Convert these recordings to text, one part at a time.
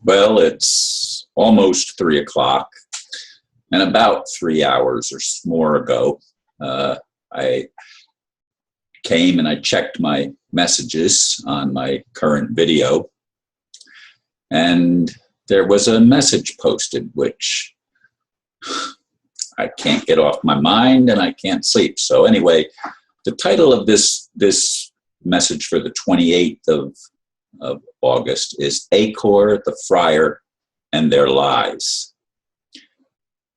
Well, it's almost 3 o'clock, and about 3 hours or more ago, I came and I checked my messages on my current video, and there was a message posted which I can't get off my mind and I can't sleep. So anyway, the title of this message for the 28th of August is Acore, the Friar, and Their Lies.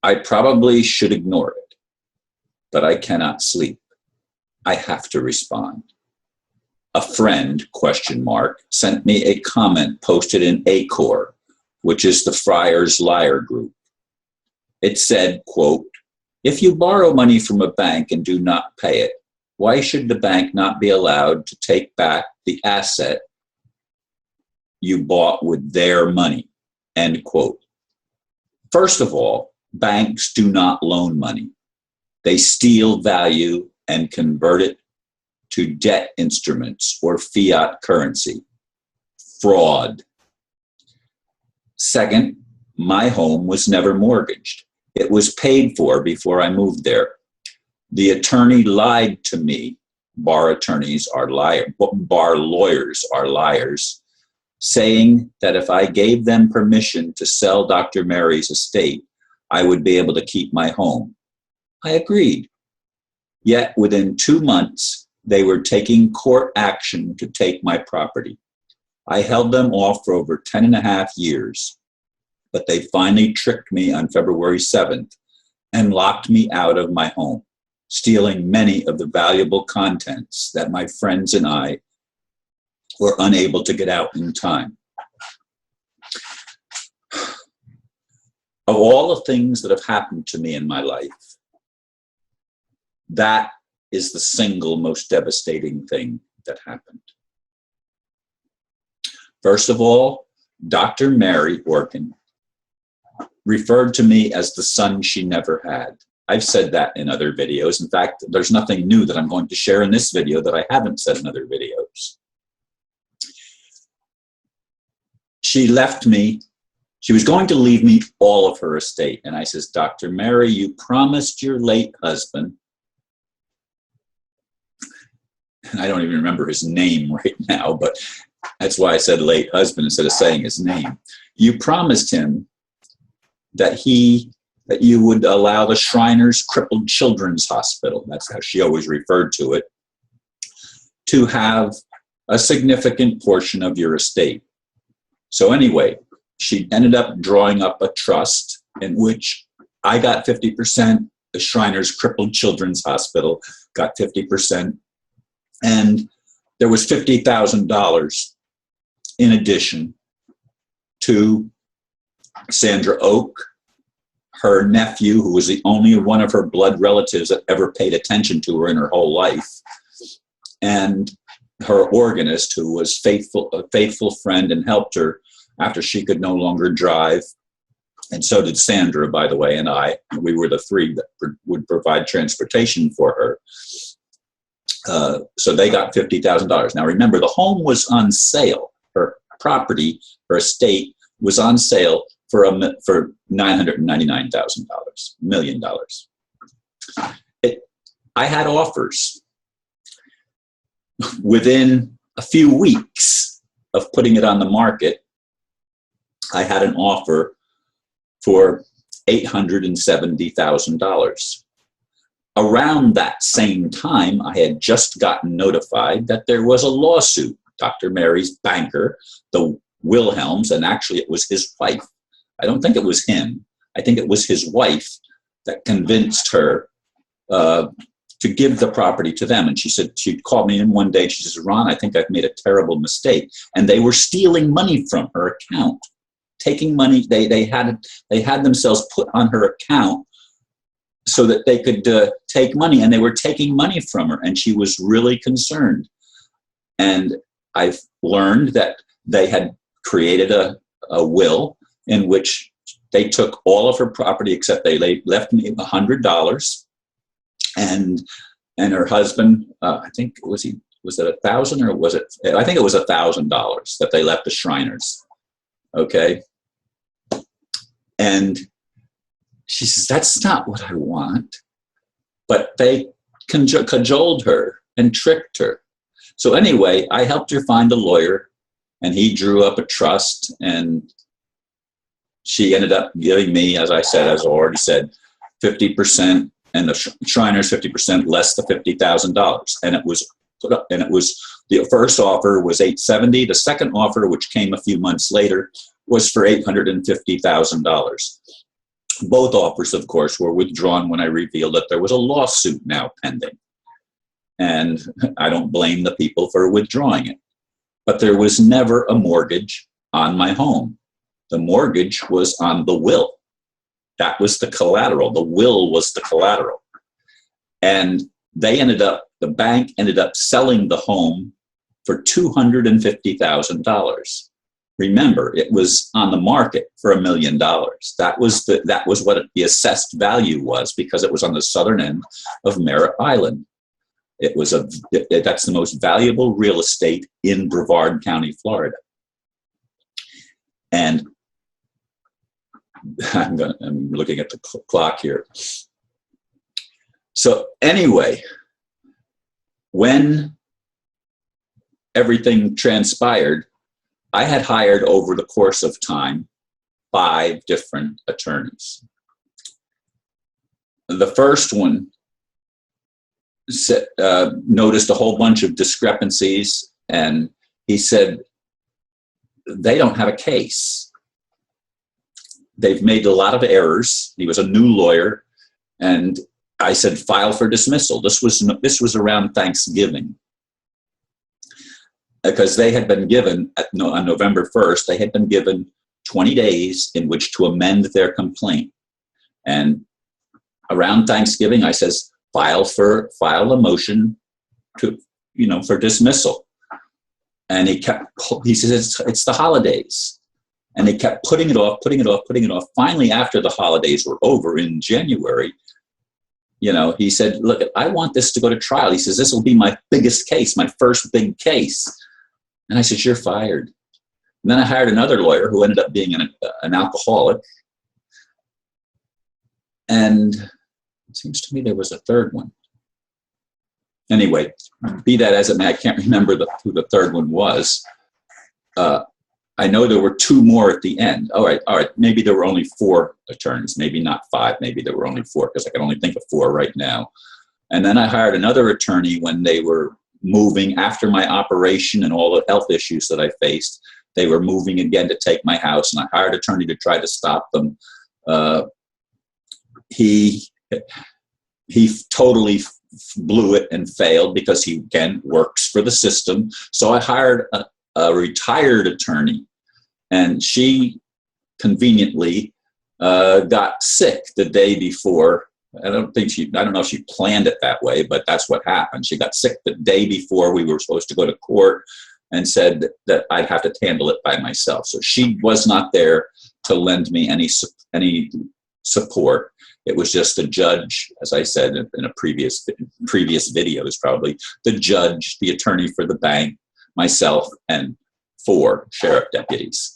I probably should ignore it, but I cannot sleep. I have to respond. A friend, ? Sent me a comment posted in Acore, which is the Friar's Liar group. It said, quote, "If you borrow money from a bank and do not pay it, why should the bank not be allowed to take back the asset you bought with their money?" End quote. First of all, banks do not loan money. They steal value and convert it to debt instruments or fiat currency. Fraud. Second, my home was never mortgaged. It was paid for before I moved there. The attorney lied to me. Bar attorneys are liars. Bar lawyers are liars, saying that if I gave them permission to sell Dr. Mary's estate, I would be able to keep my home. I agreed. Yet within 2 months, they were taking court action to take my property. I held them off for over 10 and a half years, but they finally tricked me on February 7th and locked me out of my home, stealing many of the valuable contents that my friends and I were unable to get out in time. Of all the things that have happened to me in my life, that is the single most devastating thing that happened. First of all, Dr. Mary Orkin referred to me as the son she never had. I've said that in other videos. In fact, there's nothing new that I'm going to share in this video that I haven't said in other videos. She left me. She was going to leave me all of her estate. And I says, "Dr. Mary, you promised your late husband," and I don't even remember his name right now, but that's why I said late husband instead of saying his name. "You promised him that you would allow the Shriners Crippled Children's Hospital," that's how she always referred to it, "to have a significant portion of your estate." So anyway, she ended up drawing up a trust in which I got 50%, the Shriners Crippled Children's Hospital got 50%, and there was $50,000 in addition to Sandra Oak, her nephew, who was the only one of her blood relatives that ever paid attention to her in her whole life, and her organist, who was a faithful friend and helped her after she could no longer drive. And so did Sandra, by the way, and I. We were the three that would provide transportation for her. So they got $50,000. Now remember, the home was on sale. Her property, her estate, was on sale for $999,000, $1 million. I had offers. Within a few weeks of putting it on the market, I had an offer for $870,000. Around that same time, I had just gotten notified that there was a lawsuit. Dr. Mary's banker, the Wilhelms, and actually it was his wife. I don't think it was him. I think it was his wife that convinced her to give the property to them. And she said, she called me in one day. She says, "Ron, I think I've made a terrible mistake." And they were stealing money from her account, taking money. They had themselves put on her account so that they could take money, and they were taking money from her, and she was really concerned. And I've learned that they had created a will in which they took all of her property except they left me $100, and her husband, I think was it $1,000 or was it? I think it was $1,000 that they left the Shriners. Okay, And she says, that's not what I want. But they cajoled her and tricked her. So anyway, I helped her find a lawyer, and he drew up a trust, and she ended up giving me, as I already said, 50%, and the Shriners 50% less the $50,000. And it was put up, and it was, the first offer was $870. The second offer, which came a few months later, was for $850,000. Both offers, of course, were withdrawn when I revealed that there was a lawsuit now pending. And I don't blame the people for withdrawing it. But there was never a mortgage on my home. The mortgage was on the will. That was the collateral. The will was the collateral. And the bank ended up selling the home for $250,000. Remember, it was on the market for $1 million. That was what the assessed value was, because it was on the southern end of Merritt Island. That's the most valuable real estate in Brevard County, Florida. And I'm looking at the clock here. So anyway, when everything transpired, I had hired over the course of time 5 different attorneys. The first one noticed a whole bunch of discrepancies, and he said, they don't have a case. They've made a lot of errors. He was a new lawyer, and I said, file for dismissal. This was around Thanksgiving, because they had been given, on November 1st, they had been given 20 days in which to amend their complaint. And around Thanksgiving, I says, file a motion for dismissal. And he says, it's the holidays. And they kept putting it off. Finally, after the holidays were over in January, he said, look, I want this to go to trial. He says, this will be my biggest case, my first big case. And I said, you're fired. And then I hired another lawyer who ended up being an alcoholic. And it seems to me there was a third one. Anyway, be that as it may, I can't remember who the third one was. I know there were 2 more at the end. All right. Maybe there were only 4 attorneys, maybe not 5. Maybe there were only 4, because I can only think of 4 right now. And then I hired another attorney when they were moving after my operation and all the health issues that I faced. They were moving again to take my house, and I hired an attorney to try to stop them. He totally blew it and failed, because he, again, works for the system. So I hired a retired attorney, and she conveniently got sick the day before. I don't know if she planned it that way, but that's what happened. She got sick the day before we were supposed to go to court, and said that I'd have to handle it by myself. So she was not there to lend me any support. It was just the judge, as I said in a previous videos, probably the judge, the attorney for the bank, myself, and 4 sheriff deputies.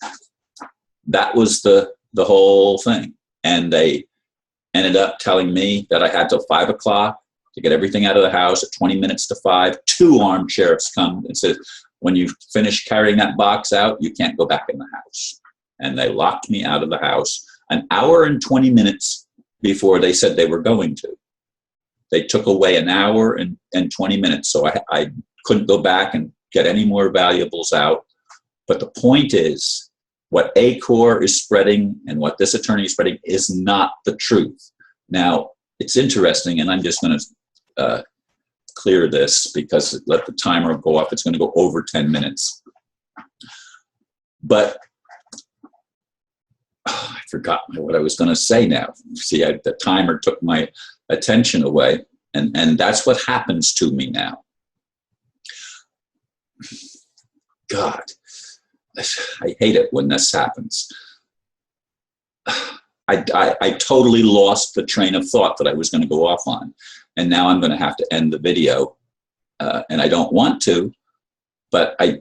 That was the whole thing. And they ended up telling me that I had till 5 o'clock to get everything out of the house. At 20 minutes to 5, 2 armed sheriffs come and said, when you finish carrying that box out, you can't go back in the house. And they locked me out of the house an hour and 20 minutes before they said they were going to. They took away an hour and 20 minutes. So I couldn't go back and get any more valuables out. But the point is, what Acore is spreading and what this attorney is spreading is not the truth. Now, it's interesting, and I'm just going to clear this, because let the timer go off. It's going to go over 10 minutes. But I forgot what I was going to say now. See, the timer took my attention away, and that's what happens to me now. God, I hate it when this happens. I totally lost the train of thought that I was going to go off on, and now I'm going to have to end the video, and I don't want to, but I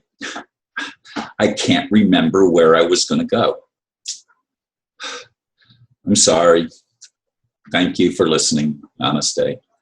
can't remember where I was going to go. I'm sorry. Thank you for listening. Namaste.